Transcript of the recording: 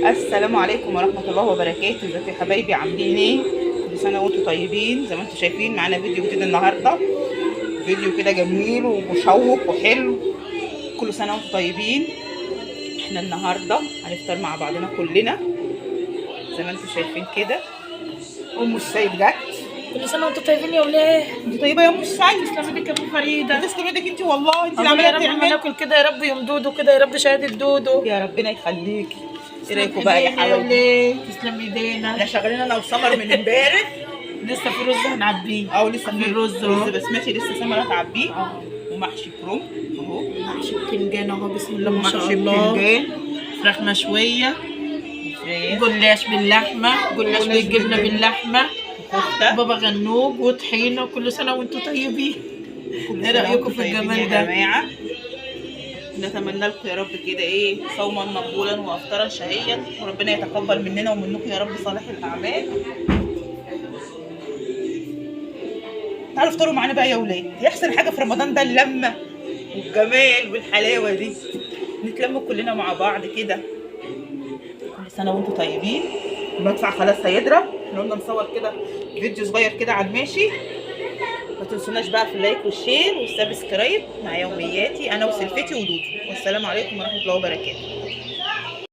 السلام عليكم ورحمة الله وبركاته. ازيكم يا حبايبي، عاملين ايه؟ كل سنة وانتم طيبين. زي ما انتم شايفين معانا فيديو جديد النهاردة، فيديو كده جميل ومشوق وحلو. كل سنة وانتم طيبين. احنا النهاردة هنفطر مع بعضنا كلنا زي ما انتم شايفين كده. ام السيد جت. كل سنه وانتم طيبين يا ولاد. انت طيبة يا ام السيد. تسلمي لك يا ام فريده. تسلمي ايدك انت، والله انت اللي اللهم يا عمالة رب ما تعملي. ناكل كده يا رب، يوم دودو كده يا رب، شهاده دودو. يا ربنا يخليكي. ايه تسلم رايكم بقى يا ايدينا يا حبايبي؟ ولاد، تسلم ايدينا. احنا شغالين انا وسمر من امبارح. لسه في رز هنعبيه. اه لسه في الرز رز بسمتي لسه سمرة تعبيه، ومحشي كروم اهو، محشي بتنجان اهو، بسم الله ما شاء محشي الله. بتنجان، فراخ مشويه، فراخ، جلاش باللحمه، جلاش بالجبنه باللحمه، كفته. بابا غنوج وطحينه. كل سنه وانتم طيبين. كل ايه سنة رايكم وانتم في طيبين الجمال يا ده؟ جماعه. نتمنى لكم يا رب كده ايه، صوما مقبولا وافطارا شهيا، وربنا يتقبل مننا ومنكم يا رب صالح الاعمال. تعالوا افطروا معانا بقى يا ولاد. دي احسن حاجه في رمضان، ده اللمه والجمال والحلاوه دي، نتلم كلنا مع بعض كده. كل سنه وانتم طيبين. المدفع خلاص هيضرب، احنا قلنا نصور كده فيديو صغير كده على الماشي. ما تنسوناش بقى في اللايك والشير والسبسكرايب مع يومياتي انا وسلفتي ودودو. والسلام عليكم ورحمه الله وبركاته.